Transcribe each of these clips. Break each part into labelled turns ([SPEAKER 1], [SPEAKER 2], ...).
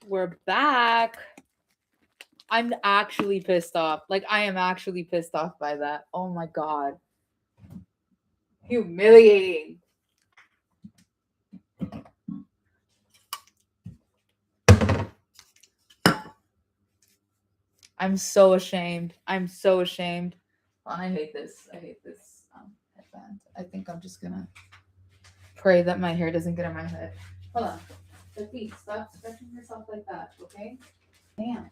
[SPEAKER 1] We're back. I'm actually pissed off. Like, I am actually pissed off by that. Oh my god. Humiliating. I'm so ashamed. I'm so ashamed. I hate this. I hate this headband. I think I'm just gonna pray that my hair doesn't get in my head. Hold on. Sophie, stop stretching yourself like that, okay? Damn.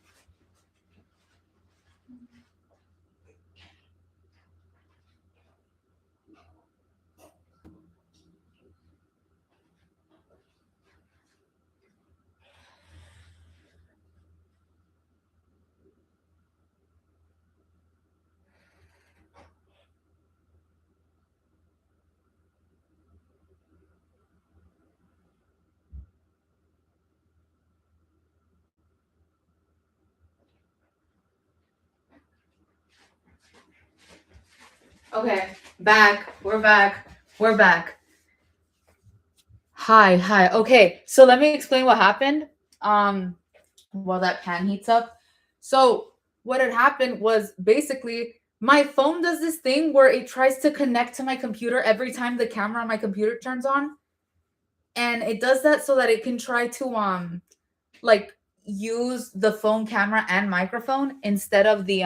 [SPEAKER 1] Okay, back. We're back. We're back. Hi. Okay, so let me explain what happened. While that pan heats up. So what had happened was basically my phone does this thing where it tries to connect to my computer every time the camera on my computer turns on. And it does that so that it can try to like use the phone camera and microphone instead of the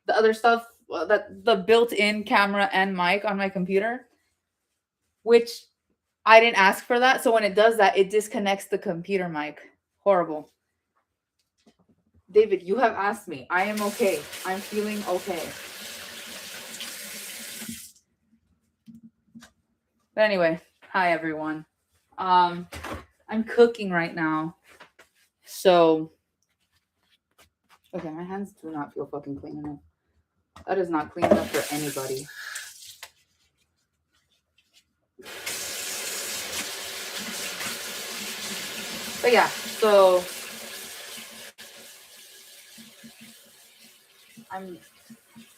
[SPEAKER 1] other stuff that the built-in camera and mic on my computer, which I didn't ask for that. So when it does that, it disconnects the computer mic. Horrible. David, you have asked me. I am okay. I'm feeling okay. But anyway, hi everyone. I'm cooking right now. So okay, my hands do not feel fucking clean enough. That is not clean enough for anybody. But yeah, so I'm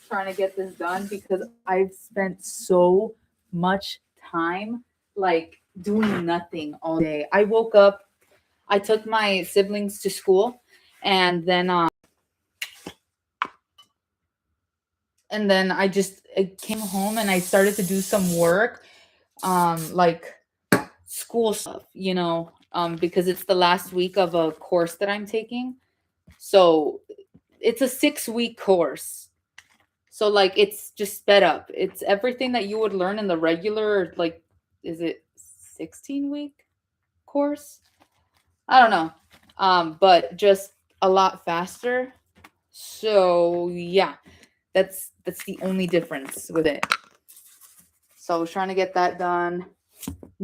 [SPEAKER 1] trying to get this done because I've spent so much time like doing nothing all day. I woke up, I took my siblings to school, and then I came home and I started to do some work, like school stuff, because it's the last week of a course that I'm taking. So it's a 6-week course. So like it's just sped up. It's everything that you would learn in the regular, like, is it 16-week course? I don't know. But just a lot faster. So yeah, that's the only difference with it. So I was trying to get that done.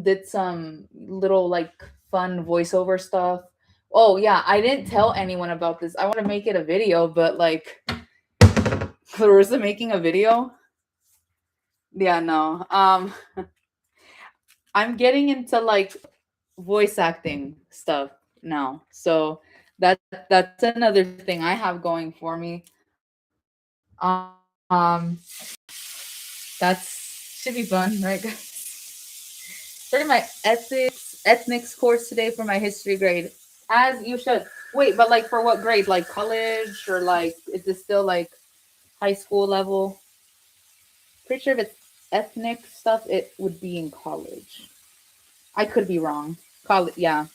[SPEAKER 1] Did some little like fun voiceover stuff. Oh yeah, I didn't tell anyone about this. I want to make it a video, but like Clarissa making a video. Yeah, no. I'm getting into like voice acting stuff now. So that's another thing I have going for me. That's should be fun, right, guys? Starting my ethnics course today for my history grade. As you should. Wait, but like for what grade? Like college or like is this still like high school level? Pretty sure if it's ethnic stuff, it would be in college. I could be wrong. College, yeah.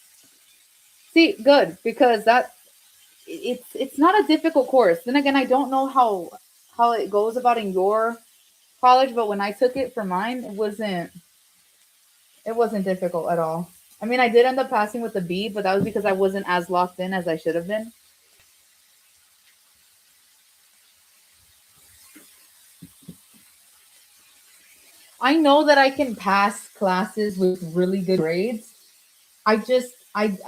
[SPEAKER 1] See, good because it's not a difficult course. Then again, I don't know how it goes about in your college, but when I took it for mine, it wasn't difficult at all. I mean, I did end up passing with a B, but that was because I wasn't as locked in as I should have been. I know that I can pass classes with really good grades. I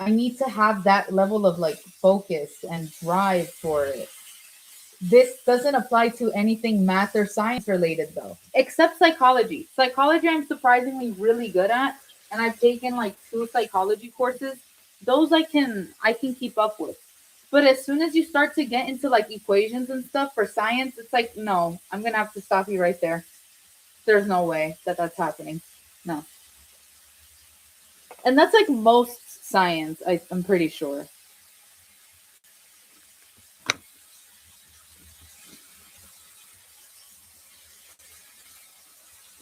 [SPEAKER 1] need to have that level of like focus and drive for it. This doesn't apply to anything math or science related though, except psychology. Psychology I'm surprisingly really good at, and I've taken like 2 psychology courses. Those I can keep up with. But as soon as you start to get into like equations and stuff for science, it's like no, I'm going to have to stop you right there. There's no way that that's happening. No. And that's like most Science. I'm pretty sure.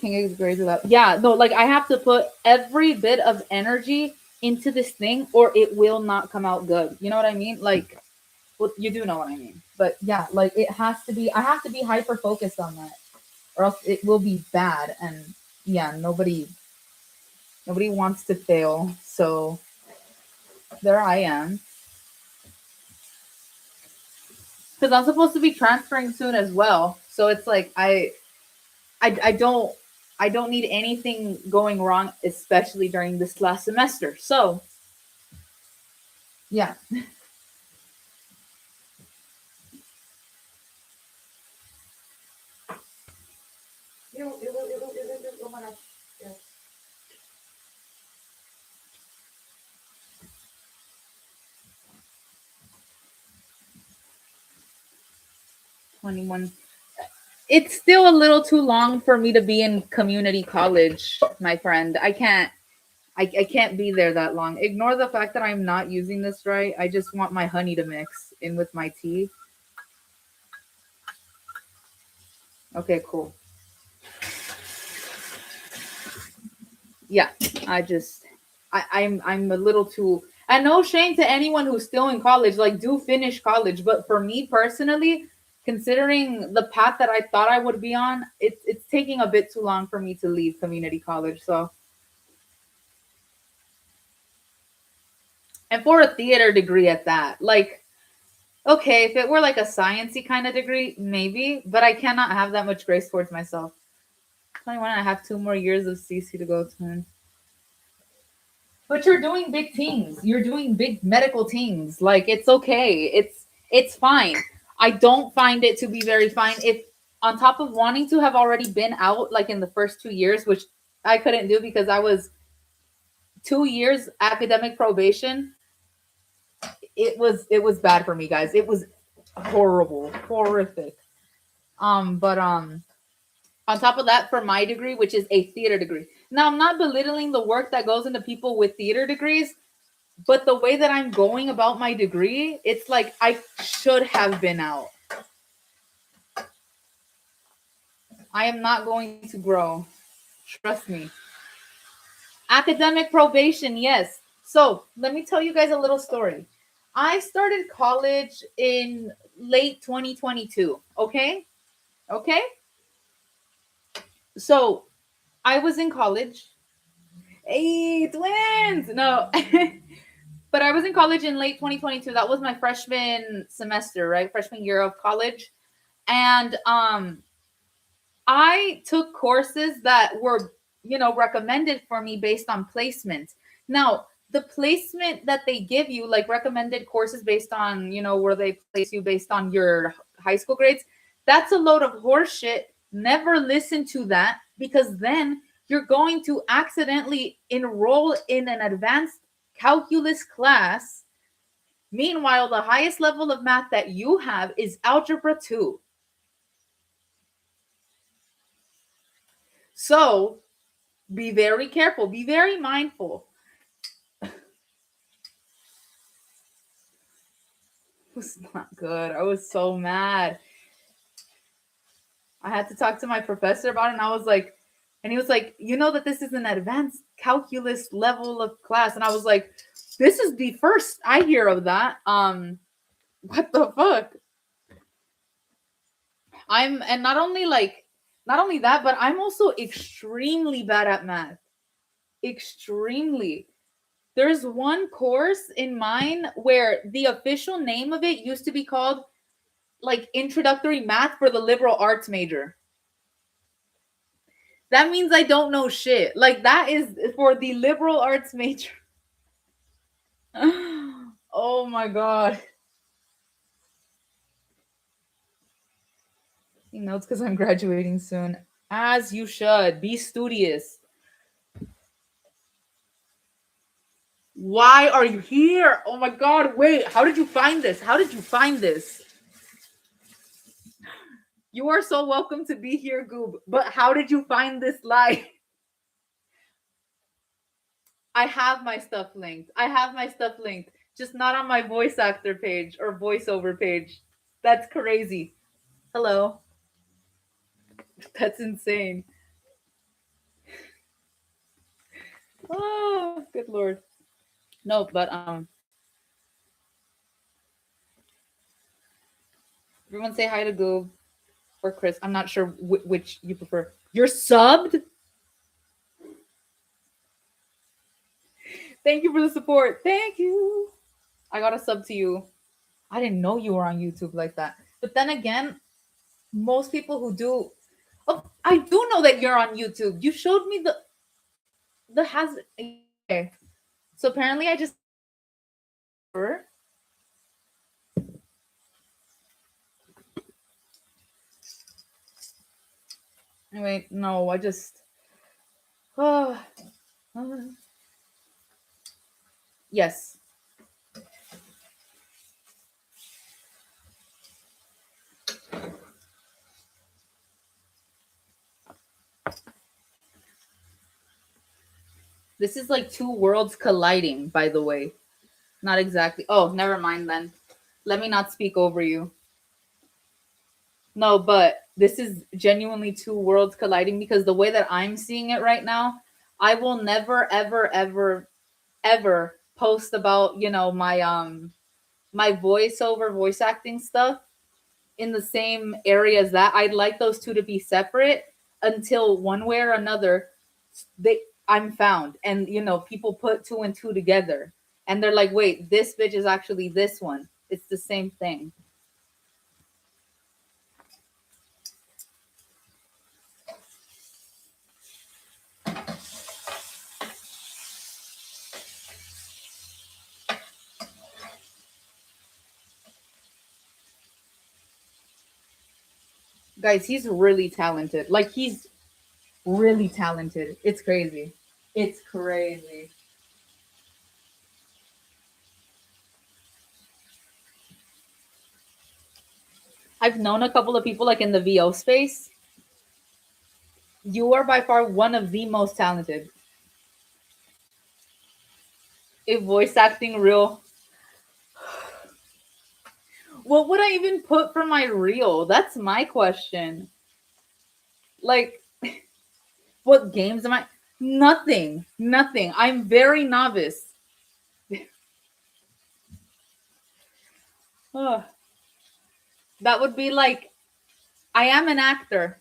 [SPEAKER 1] Can get grades without. Yeah, no, like I have to put every bit of energy into this thing, or it will not come out good. You know what I mean? Like, well, you do know what I mean. But yeah, like it has to be. I have to be hyper focused on that, or else it will be bad. And yeah, nobody wants to fail. So there I am. Because I'm supposed to be transferring soon as well. So it's like I don't need anything going wrong, especially during this last semester. So yeah. Oh my gosh. Yes. 21. It's still a little too long for me to be in community college, my friend. I can't be there that long. Ignore the fact that I'm not using this right. I just want my honey to mix in with my tea. Okay, cool. Yeah, I just I'm a little too, and no shame to anyone who's still in college, like do finish college, but for me personally, considering the path that I thought I would be on, it's taking a bit too long for me to leave community college. So, and for a theater degree at that, like okay, if it were like a sciencey kind of degree, maybe, but I cannot have that much grace towards myself. 21, I have 2 more years of CC to go to. But you're doing big things. You're doing big medical things. Like it's okay. It's fine. I don't find it to be very fine. If on top of wanting to have already been out like in the first 2 years, which I couldn't do because I was 2 years academic probation, it was bad for me, guys. It was horrible, horrific. But on top of that, for my degree, which is a theater degree. Now I'm not belittling the work that goes into people with theater degrees, but the way that I'm going about my degree, it's like I should have been out. I am not going to grow. Trust me. Academic probation, yes. So let me tell you guys a little story. I started college in late 2022. Okay. Okay. So I was in college. Hey, twins. No. But I was in college in late 2022. That was my freshman semester, right? Freshman year of college. And I took courses that were, recommended for me based on placement. Now, the placement that they give you, like recommended courses based on, where they place you based on your high school grades, that's a load of horseshit. Never listen to that because then you're going to accidentally enroll in an advanced calculus class. Meanwhile, the highest level of math that you have is algebra 2. So be very careful, be very mindful. It was not good. I was so mad. I had to talk to my professor about it, and I was like, and he was like, you know that this is an advanced calculus level of class. And I was like, this is the first I hear of that. What the fuck? And not only that, but I'm also extremely bad at math. Extremely. There's one course in mine where the official name of it used to be called like introductory math for the liberal arts major. That means I don't know shit. Like that is for the liberal arts major. Oh my god. You know, it's because I'm graduating soon. As you should. Be studious. Why are you here? Oh my god, wait. How did you find this? How did you find this? You are so welcome to be here, Goob. But how did you find this live? I have my stuff linked. I have my stuff linked. Just not on my voice actor page or voiceover page. That's crazy. Hello. That's insane. Oh, good lord. No, but everyone say hi to Goob or Chris. I'm not sure which you prefer. You're subbed? Thank you for the support. Thank you. I got a sub to you. I didn't know you were on YouTube like that. But then again, most people who do, oh, I do know that you're on YouTube. You showed me the has. Okay. So apparently, I just. Wait, no, I just. Oh, yes. This is like two worlds colliding, by the way. Not exactly. Oh, never mind then. Let me not speak over you. No, but this is genuinely two worlds colliding because the way that I'm seeing it right now, I will never, ever, ever, ever post about, my voiceover voice acting stuff in the same area as that. I'd like those two to be separate until one way or another they I'm found, and people put two and two together and they're like, wait, this bitch is actually this one. It's the same thing. Guys, he's really talented. Like, he's really talented. It's crazy. It's crazy. I've known a couple of people like in the VO space. You are by far one of the most talented. If voice acting real, what would I even put for my reel? That's my question. Like, what games am I? Nothing. Nothing. I'm very novice. Ugh. That would be like, I am an actor,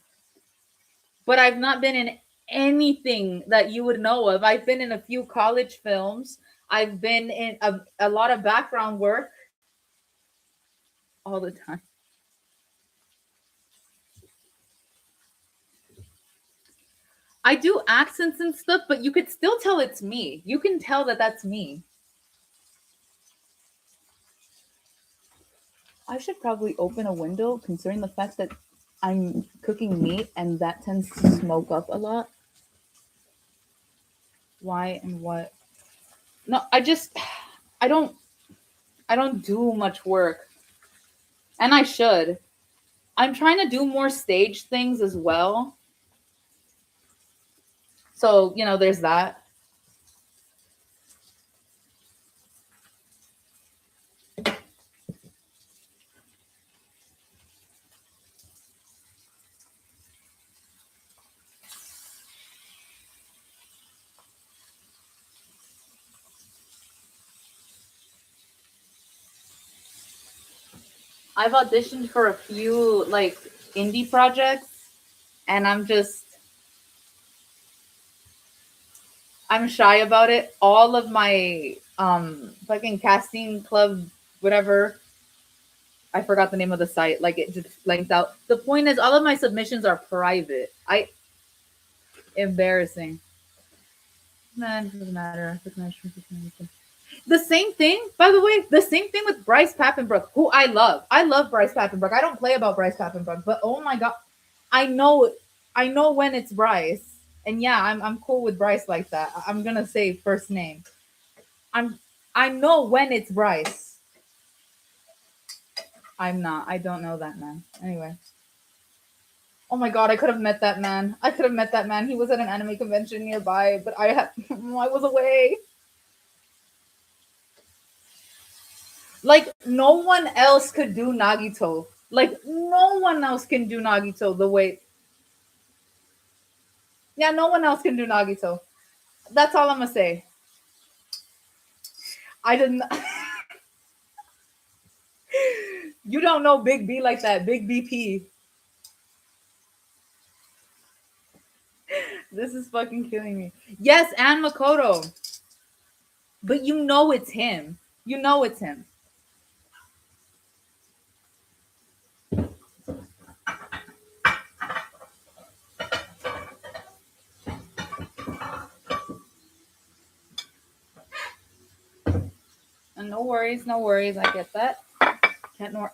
[SPEAKER 1] but I've not been in anything that you would know of. I've been in a few college films. I've been in a lot of background work all the time. I do accents and stuff, but you could still tell it's me. You can tell that that's me. I should probably open a window considering the fact that I'm cooking meat and that tends to smoke up a lot. Why and what? No, I don't I don't do much work. And I should. I'm trying to do more stage things as well. So, there's that. I've auditioned for a few like indie projects and I'm shy about it. All of my fucking casting club whatever, I forgot the name of the site. Like, it just blanked out. The point is, all of my submissions are private. Embarrassing. Man, it doesn't matter. The same thing, by the way, the same thing with Bryce Papenbrook, who I love. I love Bryce Papenbrook. I don't play about Bryce Papenbrook, but oh my god, I know, I know when it's Bryce, and yeah, I'm cool with Bryce like that. I'm gonna say first name. I'm I know when it's Bryce. I'm not. I don't know that man. Anyway. Oh my god, I could have met that man. I could have met that man. He was at an anime convention nearby, but I was away. Like no one else could do Nagito. Like no one else can do Nagito the way. Yeah, no one else can do Nagito. That's all I'm gonna say. I didn't. You don't know Big B like that. Big BP. This is fucking killing me. Yes, and Makoto. But you know it's him. You know it's him. And no worries, no worries. I get that. Can't nor.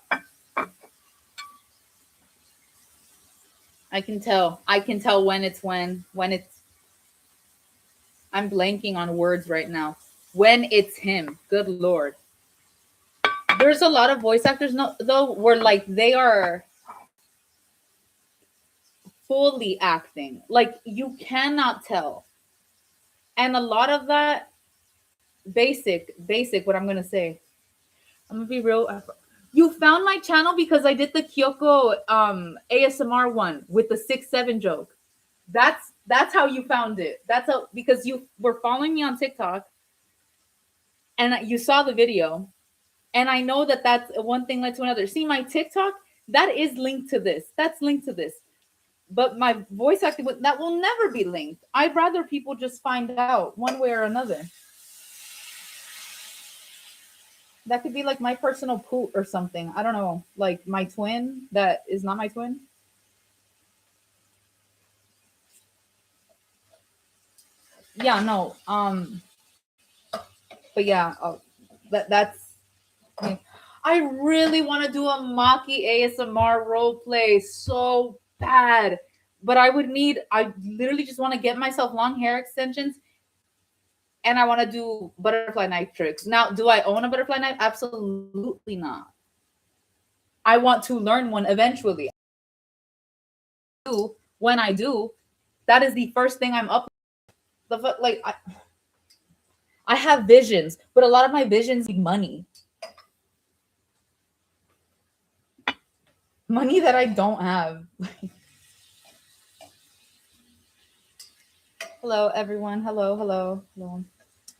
[SPEAKER 1] I can tell. I can tell when it's when it's. I'm blanking on words right now. When it's him. Good lord. There's a lot of voice actors no, though where like they are fully acting. Like you cannot tell. And a lot of that basic what I'm gonna say. I'm gonna be real. You found my channel because I did the Kyoko ASMR one with the 6-7 joke. That's how you found it. That's how because you were following me on TikTok and you saw the video, and I know that that's one thing led to another. See my TikTok that is linked to this. That's linked to this. But my voice acting that will never be linked. I'd rather people just find out one way or another. That could be like my personal poot or something. I don't know. Like my twin that is not my twin. Yeah, no. But yeah, that's I really want to do a Maki ASMR role play so bad. But I literally just want to get myself long hair extensions and I want to do butterfly knife tricks. Now, do I own a butterfly knife? Absolutely not. I want to learn one eventually. When I do, that is the first thing I'm up. Like I have visions, but a lot of my visions need money. Money that I don't have. Hello, everyone. Hello, hello, hello.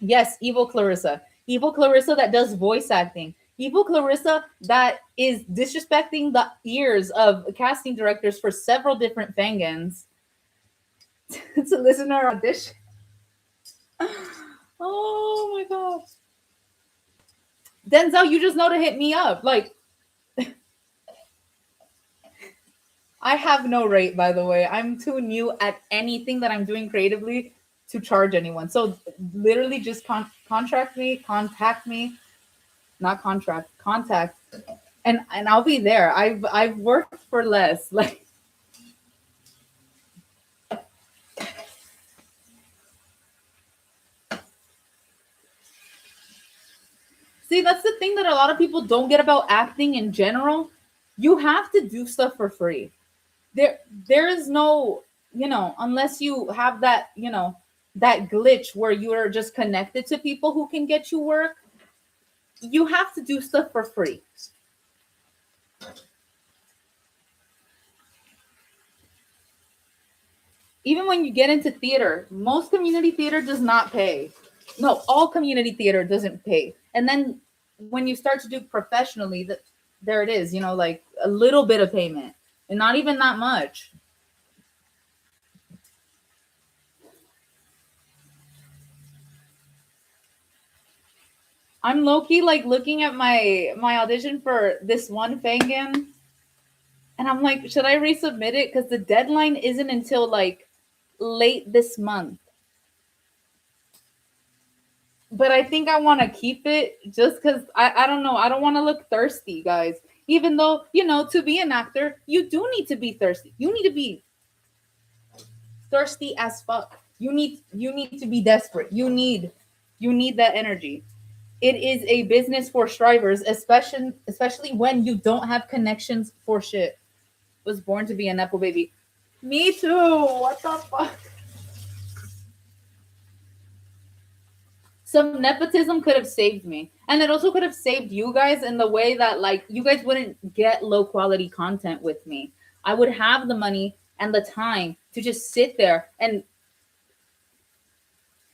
[SPEAKER 1] Yes, Evil Clarissa. Evil Clarissa that does voice acting. Evil Clarissa that is disrespecting the ears of casting directors for several different fangans. To listen to our audition. Oh my god. Denzel, you just know to hit me up. Like, I have no rate, by the way. I'm too new at anything that I'm doing creatively to charge anyone. So literally just contact me, not contract, contact, and I'll be there. I've worked for less. Like see, that's the thing that a lot of people don't get about acting in general. You have to do stuff for free. There is no, unless you have that, that glitch where you are just connected to people who can get you work, you have to do stuff for free. Even when you get into theater, most community theater does not pay. No, all community theater doesn't pay. And then when you start to do professionally, that there it is, like a little bit of payment and not even that much. I'm low-key like looking at my audition for this one Fangan, and I'm like, should I resubmit it? Because the deadline isn't until like late this month. But I think I want to keep it just because I don't know. I don't want to look thirsty, guys. Even though, to be an actor, you do need to be thirsty. You need to be thirsty as fuck. You need to be desperate. You need that energy. It is a business for strivers, especially when you don't have connections for shit. Was born to be a nepo baby. Me too. What the fuck? Some nepotism could have saved me. And it also could have saved you guys in the way that, like, you guys wouldn't get low quality content with me. I would have the money and the time to just sit there and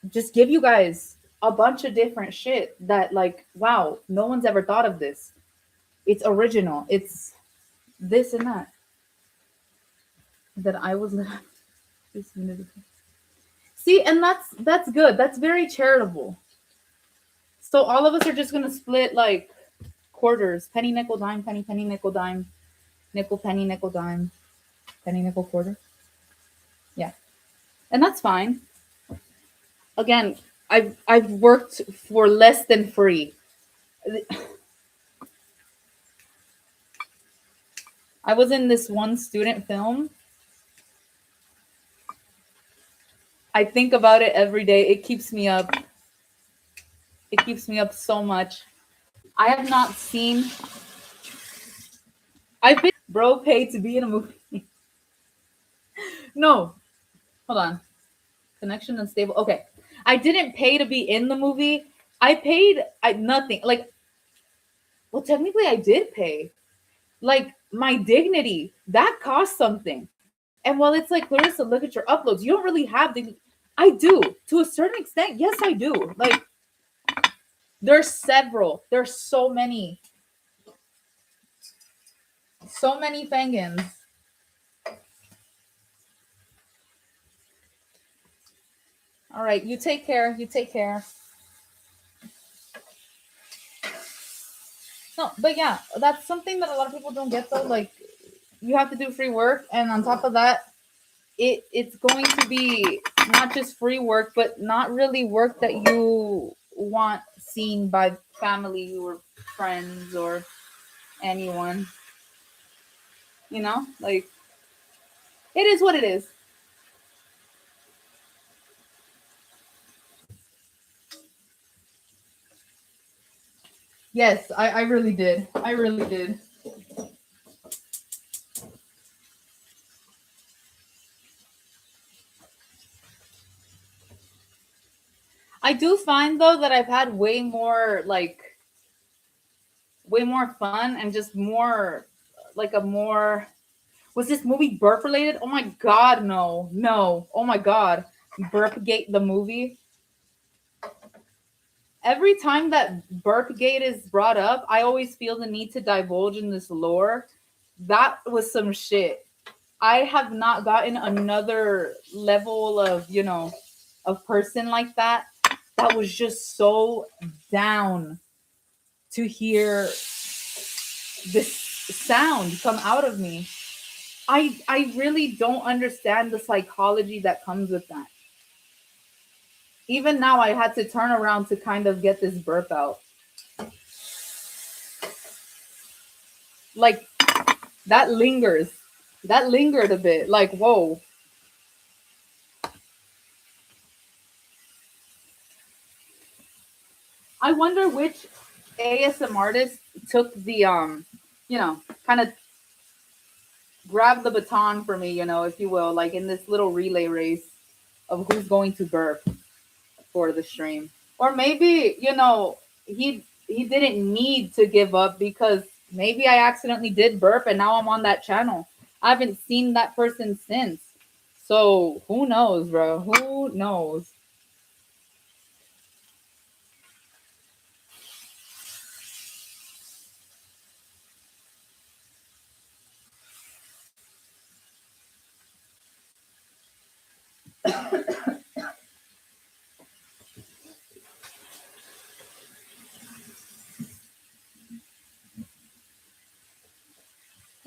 [SPEAKER 1] just give you guys a bunch of different shit that, like, wow, no one's ever thought of this. It's original. It's this and that. That I was this minute ago. See, and that's good. That's very charitable. So all of us are just gonna split like quarters, penny, nickel, dime, penny, penny, nickel, dime, nickel, penny, nickel, dime, penny, nickel, quarter. Yeah, and that's fine. Again, I've worked for less than free. I was in this one student film. I think about it every day. It keeps me up. It keeps me up so much. I have not seen. I've been bro paid to be in a movie. No, hold on. Connection unstable. Okay, I didn't pay to be in the movie. I paid nothing. Like, well, technically, I did pay. Like my dignity that costs something. And while it's like, Clarissa, look at your uploads. You don't really have the. I do to a certain extent. Yes, I do. Like, there's several. There's so many fangins. All right, you take care. You take care. No, but yeah, that's something that a lot of people don't get though. Like, you have to do free work, and on top of that, it's going to be not just free work, but not really work that you want seen by family or friends or anyone. You know, like, it is what it is. Yes, I really did. I really did. I do find though that I've had way more fun and just more like a more was this movie burp related? Oh my god, no. No. Oh my god. Burpgate the movie. Every time that Burpgate is brought up, I always feel the need to divulge in this lore. That was some shit. I have not gotten another level of, of person like that that was just so down to hear this sound come out of me. I really don't understand the psychology that comes with that. Even now I had to turn around to kind of get this burp out. Like, that lingers. That lingered a bit. Like, whoa. I wonder which ASM artist took the kind of grabbed the baton for me, if you will, like in this little relay race of who's going to burp for the stream. Or maybe, he didn't need to give up because maybe I accidentally did burp and now I'm on that channel. I haven't seen that person since. So who knows, bro? Who knows?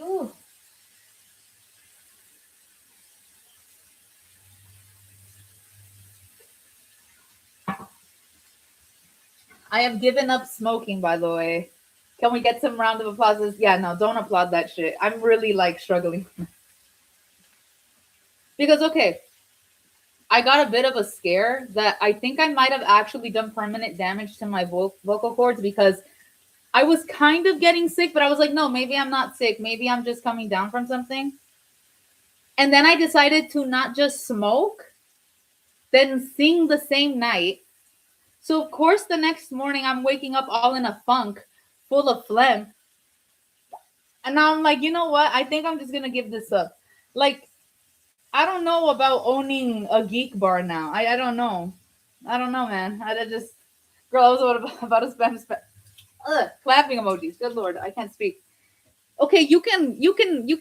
[SPEAKER 1] Ooh. I have given up smoking, by the way. Can we get some round of applauses? Yeah, no, don't applaud that shit. I'm really like struggling. Because, okay, I got a bit of a scare that I think I might have actually done permanent damage to my vocal cords because I was kind of getting sick, but I was like, no, maybe I'm not sick. Maybe I'm just coming down from something. And then I decided to not just smoke, then sing the same night. So of course the next morning I'm waking up all in a funk, full of phlegm. And now I'm like, you know what? I think I'm just gonna give this up. Like, I don't know about owning a geek bar now. I don't know. I don't know, man. I just girl, I was about to spam clapping emojis. Good lord, I can't speak. Okay, you can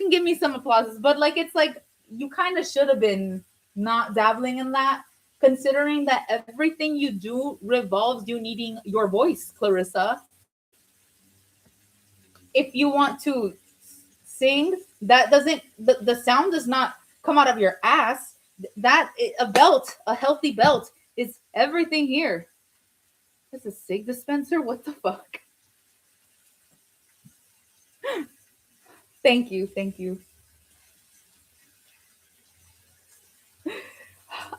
[SPEAKER 1] give me some applauses, but like it's like you kind of should have been not dabbling in that, considering that everything you do revolves you needing your voice, Clarissa. If you want to sing, that doesn't the sound does not come out of your ass. That a belt, a healthy belt, is everything here. It's a cig dispenser. What the fuck? Thank you, thank you.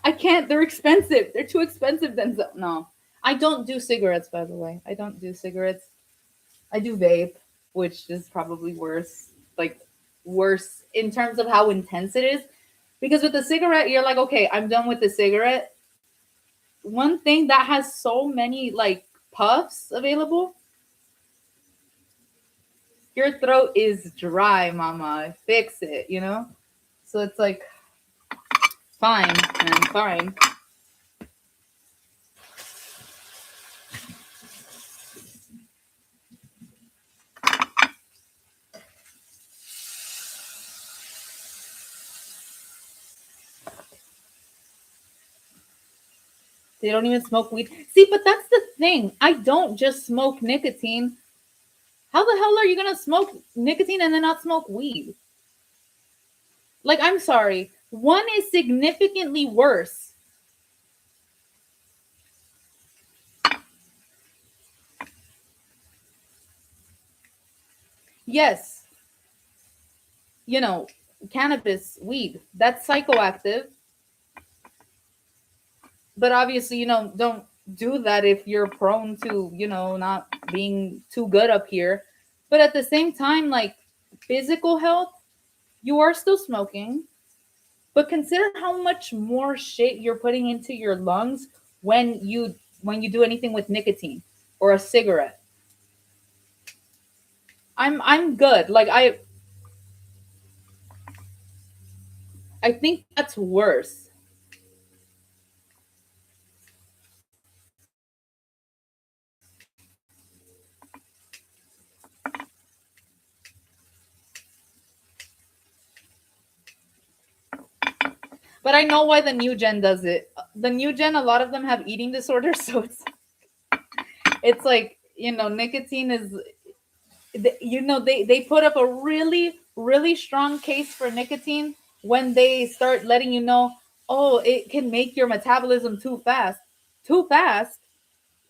[SPEAKER 1] I can't. They're expensive. They're too expensive. Then no, I don't do cigarettes. By the way, I don't do cigarettes. I do vape, which is probably worse. Like worse in terms of how intense it is. Because with the cigarette, you're like, okay, I'm done with the cigarette. One thing that has so many like puffs available, your throat is dry, mama. Fix it, you know? So it's like, fine, man, fine. They don't even smoke weed. See, but that's the thing. I don't just smoke nicotine. How the hell are you gonna smoke nicotine and then not smoke weed? Like, I'm sorry. One is significantly worse. Yes, you know, cannabis, weed, that's psychoactive. But obviously, don't do that if you're prone to, not being too good up here. But at the same time, like physical health, you are still smoking. But consider how much more shit you're putting into your lungs when you do anything with nicotine or a cigarette. I'm good. Like I think that's worse. But I know why the new gen does it. The new gen, a lot of them have eating disorders, so it's like, nicotine is, they put up a really really strong case for nicotine when they start letting you know, oh, it can make your metabolism too fast.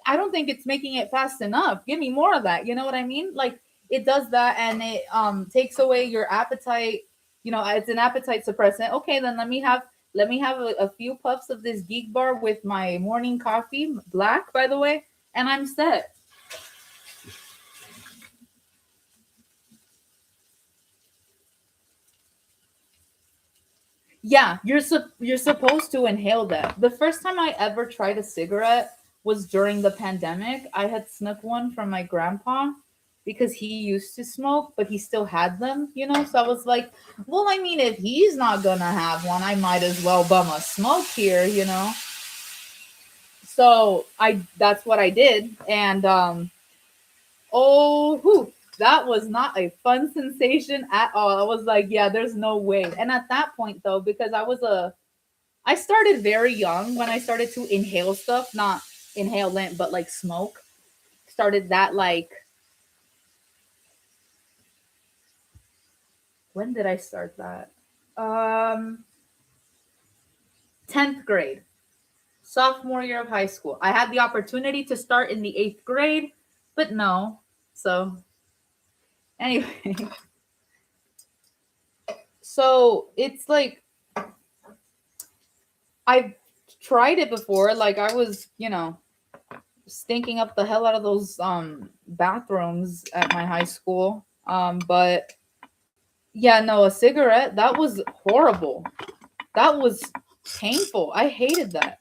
[SPEAKER 1] I don't think it's making it fast enough. Give me more of that. You know what I mean? Like it does that, and it takes away your appetite. It's an appetite suppressant. Okay, then let me have a few puffs of this geek bar with my morning coffee, black by the way, and I'm set. Yeah, you're supposed to inhale that. The first time I ever tried a cigarette was during the pandemic. I had snuck one from my grandpa because he used to smoke, but he still had them. So I was like, well, I mean, if he's not gonna have one, I might as well bum a smoke here. So I that's what I did, and oh, whew, that was not a fun sensation at all. I was like, yeah, there's no way. And at that point, though, because I started very young when I started to inhale stuff, not inhale lint, but like smoke. Started that like, when did I start that? Um, 10th grade, sophomore year of high school. I had the opportunity to start in the 8th grade, but no. So anyway, so it's like I've tried it before. Like I was, stinking up the hell out of those bathrooms at my high school. But Yeah, no, a cigarette, that was horrible. That was painful. I hated that.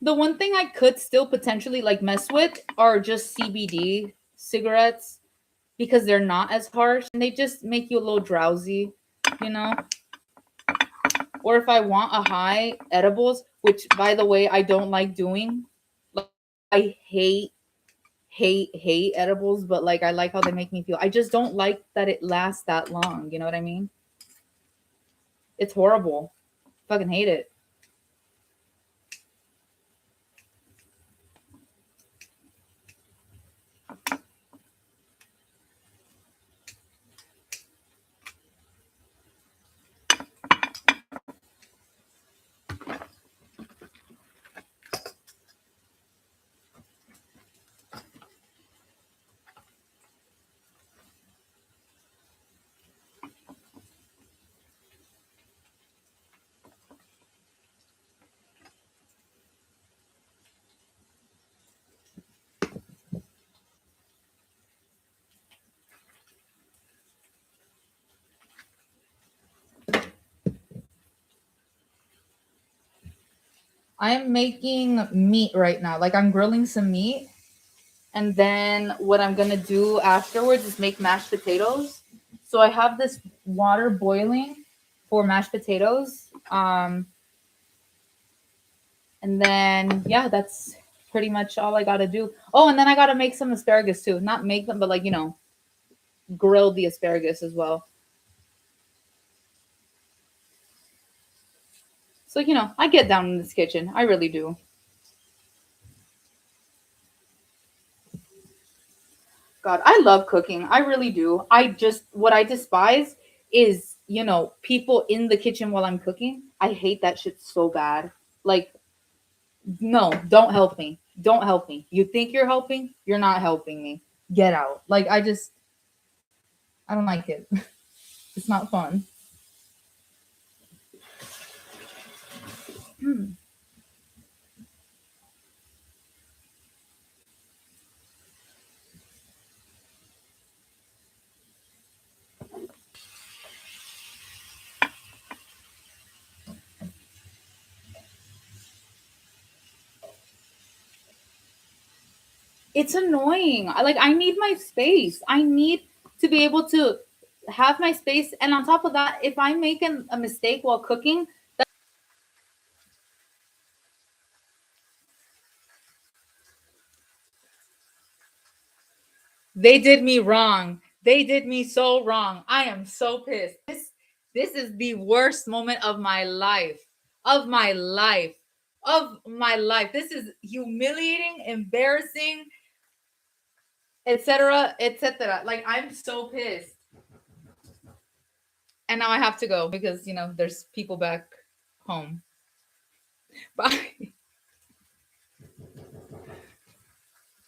[SPEAKER 1] The one thing I could still potentially like mess with are just CBD cigarettes because they're not as harsh and they just make you a little drowsy, you know? Or if I want a high, edibles, which by the way, I don't like doing. Like, I hate edibles, but like I like how they make me feel. I just don't like that it lasts that long. You know what I mean? It's horrible. Fucking hate it. I am making meat right now. Like I'm grilling some meat, and then what I'm gonna do afterwards is make mashed potatoes. So I have this water boiling for mashed potatoes. And then yeah, that's pretty much all I gotta do. Oh, and then I gotta make some asparagus too. Not make them, but like grill the asparagus as well. So I get down in this kitchen. I really do. God, I love cooking. I really do. I just what I despise is, people in the kitchen while I'm cooking. I hate that shit so bad. Like, no, don't help me. Don't help me. You think you're helping? You're not helping me. Get out. Like I don't like it. It's not fun. It's annoying. I need my space. I need to be able to have my space, and on top of that, if I make a mistake while cooking, they did me wrong. They did me so wrong. I am so pissed. This is the worst moment of my life. Of my life. Of my life. This is humiliating, embarrassing, etc., etc. Like I'm so pissed. And now I have to go because there's people back home. Bye.